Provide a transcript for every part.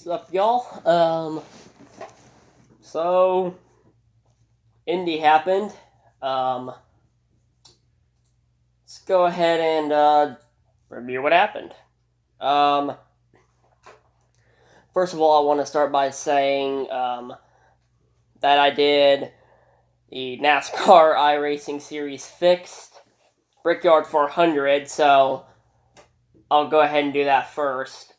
What's up, y'all? So Indy happened. Let's go ahead and review what happened. First of all, I want to start by saying that I did the NASCAR iRacing Series Fixed Brickyard 400, so I'll go ahead and do that first.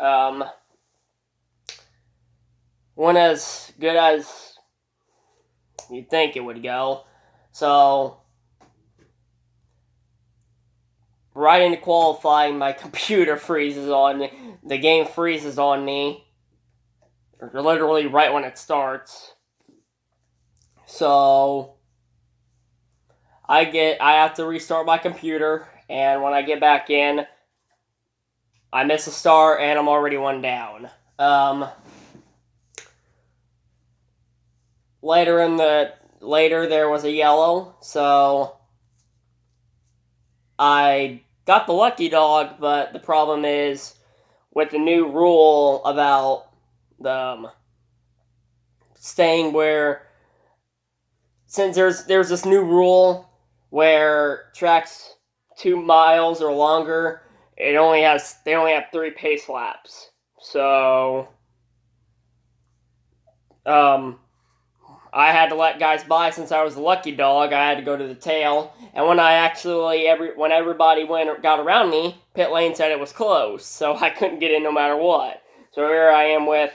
Went as good as you'd think it would go. So, right into qualifying, my computer freezes on me. The game freezes on me. Literally right when it starts. So, I have to restart my computer, and when I get back in, I miss a start, and I'm already one down. Later there was a yellow, so I got the lucky dog, but the problem is with the new rule about the staying where, since there's this new rule where tracks 2 miles or longer, they only have 3 pace laps. So I had to let guys by since I was the lucky dog. I had to go to the tail, and when when everybody got around me, pit lane said it was closed, so I couldn't get in no matter what. So here I am with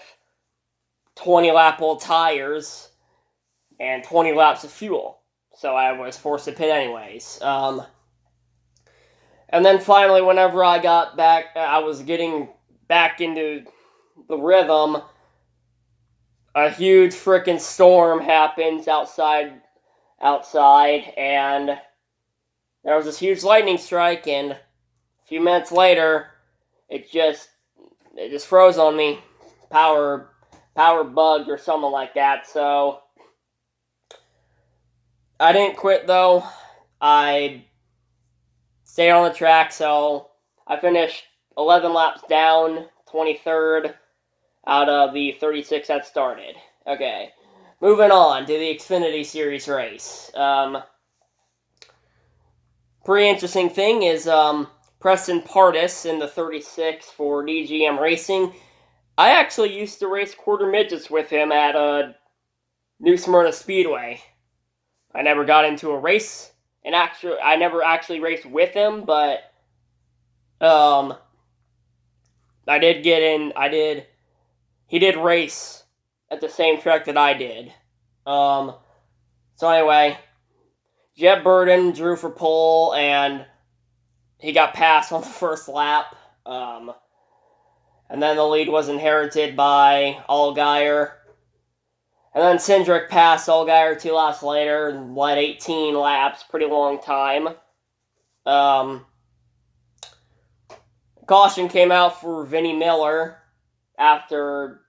20 lap old tires and 20 laps of fuel. So I was forced to pit anyways. And then finally, whenever I got back, I was getting back into the rhythm. A huge freaking storm happens outside, and there was this huge lightning strike, and a few minutes later, it just froze on me. Power bugged or something like that. So I didn't quit though. I stayed on the track, so I finished 11 laps down, 23rd out of the 36 that started. Okay, moving on to the Xfinity Series race. Pretty interesting thing is Preston Pardus in the 36 for DGM Racing. I actually used to race quarter midgets with him at New Smyrna Speedway. I never got into a race, and I never actually raced with him, but I did get in. He did race at the same track that I did. So anyway, Jeb Burden drew for pole, and he got passed on the first lap. And then the lead was inherited by Allgaier. And then Cindric passed Allgaier 2 laps later and led 18 laps, pretty long time. Caution came out for Vinnie Miller after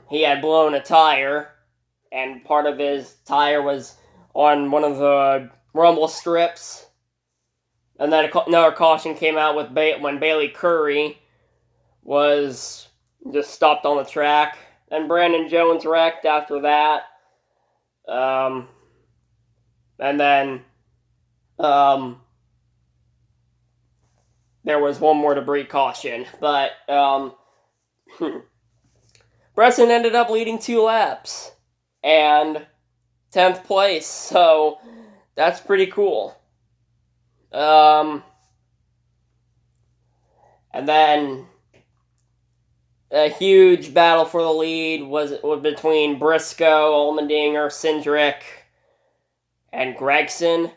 he had blown a tire, and part of his tire was on one of the rumble strips. And then another caution came out with when Bailey Curry was just stopped on the track. And Brandon Jones wrecked after that. And then there was one more debris caution. But Bresson ended up leading 2 laps and 10th place. So that's pretty cool. And then a huge battle for the lead was between Briscoe, Allmendinger, Cindric, and Gregson. I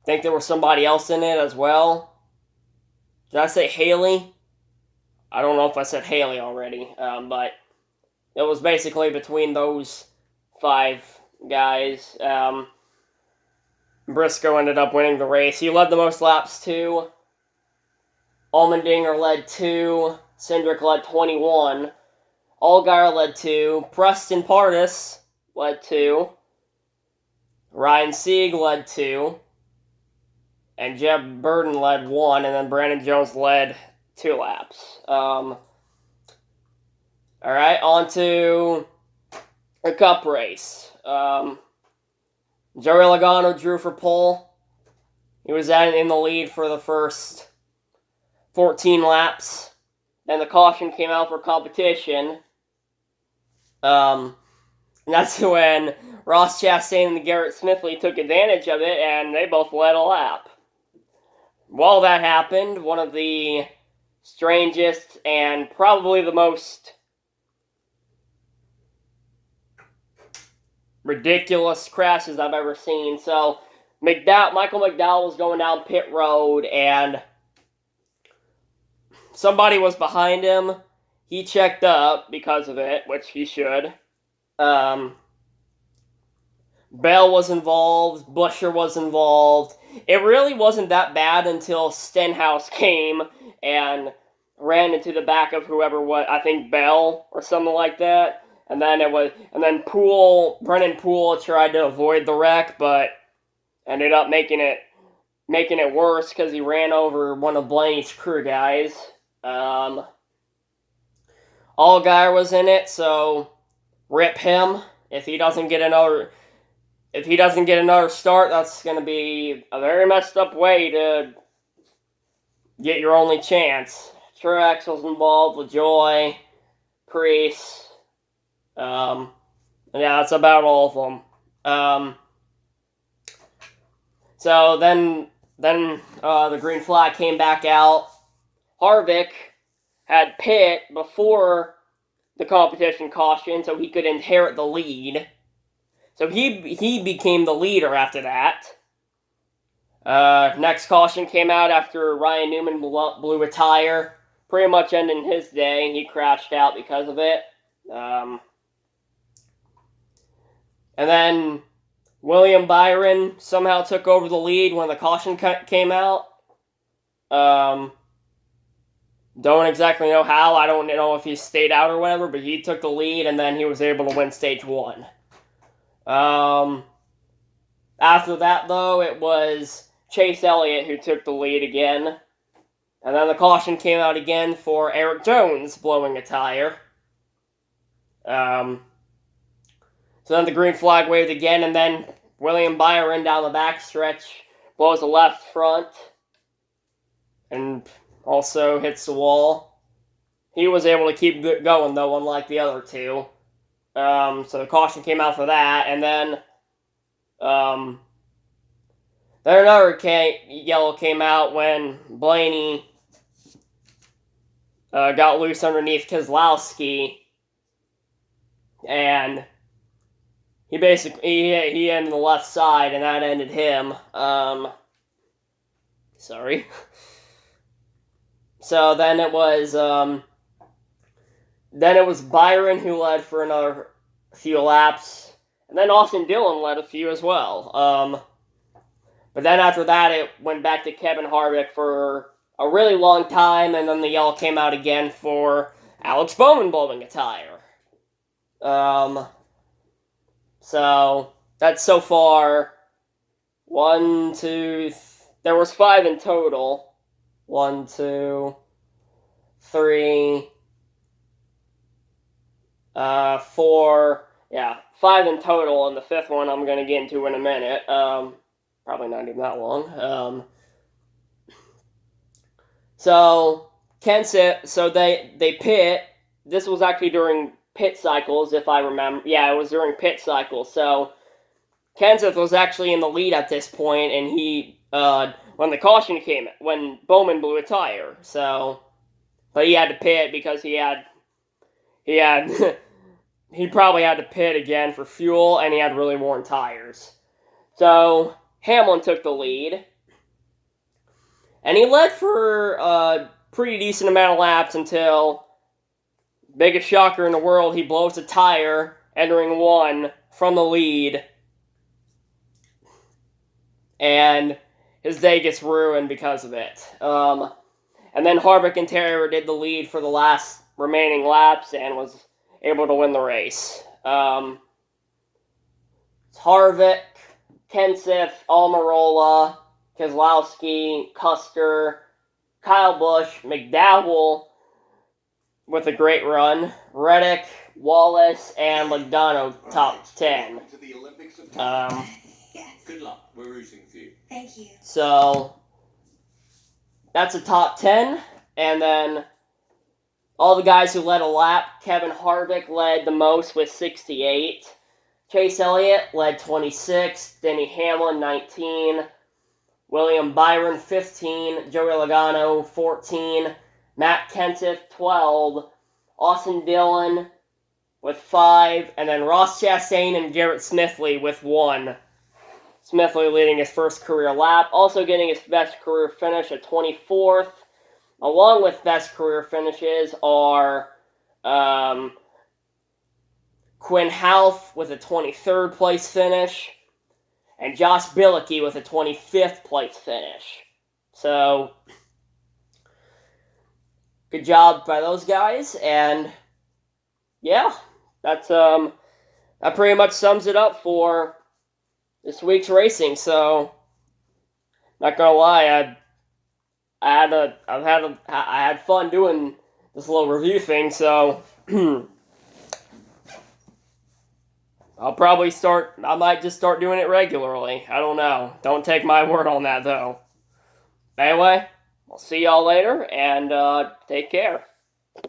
think there was somebody else in it as well. Did I say Haley? I don't know if I said Haley already, but it was basically between those 5 guys. Briscoe ended up winning the race. He led the most laps too. Allmendinger led 2. Cindric led 21. Allgaier led 2. Preston Pardus led 2. Ryan Sieg led 2. And Jeb Burden led 1. And then Brandon Jones led 2 laps. Alright, on to the Cup race. Joey Logano drew for pole. He was in the lead for the first 14 laps. Then the caution came out for competition. And that's when Ross Chastain and Garrett Smithley took advantage of it, and they both led a lap. While that happened, one of the strangest and probably the most ridiculous crashes I've ever seen. So, Michael McDowell was going down pit road, and somebody was behind him. He checked up because of it, which he should. Bell was involved. Buescher was involved. It really wasn't that bad until Stenhouse came and ran into the back of whoever was, I think Bell or something like that. And then Brennan Poole tried to avoid the wreck, but ended up making it worse because he ran over one of Blaney's crew guys. Allgaier was in it, so rip him. If he doesn't get another start, that's going to be a very messed up way to get your only chance. Truex was involved with Joy, Priest. Yeah, that's about all of them. So then the green flag came back out. Harvick had pit before the competition caution, so he could inherit the lead. So he became the leader after that. Next caution came out after Ryan Newman blew a tire, pretty much ending his day. He crashed out because of it. And then William Byron somehow took over the lead when the caution came out. Don't exactly know how. I don't know if he stayed out or whatever, but he took the lead, and then he was able to win stage 1. After that, though, it was Chase Elliott who took the lead again. And then the caution came out again for Eric Jones blowing a tire. So then the green flag waved again, and then William Byron down the backstretch blows a left front and also hits the wall. He was able to keep going, though, unlike the other two. So the caution came out for that, and then another yellow came out when Blaney got loose underneath Keselowski, and he ended the left side, and that ended him. Sorry. So then it was Byron who led for another few laps, and then Austin Dillon led a few as well. But then after that, it went back to Kevin Harvick for a really long time, and then the yellow came out again for Alex Bowman blowing a tire. So that's so far 1, 2, there was 5 in total. 1, 2, 3, 4, yeah, 5 in total, and the 5th one I'm going to get into in a minute. Probably not even that long. So they pit. This was actually during pit cycles, if I remember. Yeah, it was during pit cycles. So Kenseth was actually in the lead at this point, and he when the caution came, when Bowman blew a tire. So, but he had to pit because he probably had to pit again for fuel, and he had really worn tires. So Hamlin took the lead, and he led for a pretty decent amount of laps until, biggest shocker in the world, he blows a tire entering 1 from the lead, and his day gets ruined because of it. And then Harvick and Terrier did the lead for the last remaining laps and was able to win the race. Harvick, Kenseth, Almirola, Keselowski, Custer, Kyle Busch, McDowell with a great run, Reddick, Wallace, and Logano top 10. Good luck. We're rooting for you. Thank you. So that's a top 10, and then all the guys who led a lap, Kevin Harvick led the most with 68. Chase Elliott led 26. Denny Hamlin, 19. William Byron, 15. Joey Logano, 14. Matt Kenseth, 12. Austin Dillon with 5. And then Ross Chastain and Garrett Smithley with 1. Smithley leading his first career lap. Also getting his best career finish at 24th. Along with best career finishes are Quinn Houff with a 23rd place finish, and Josh Bilicki with a 25th place finish. So, good job by those guys, and yeah, that's that pretty much sums it up for this week's racing. So, not gonna lie, I had fun doing this little review thing, so I might just start doing it regularly. I don't know. Don't take my word on that, though. Anyway, I'll see y'all later, and take care.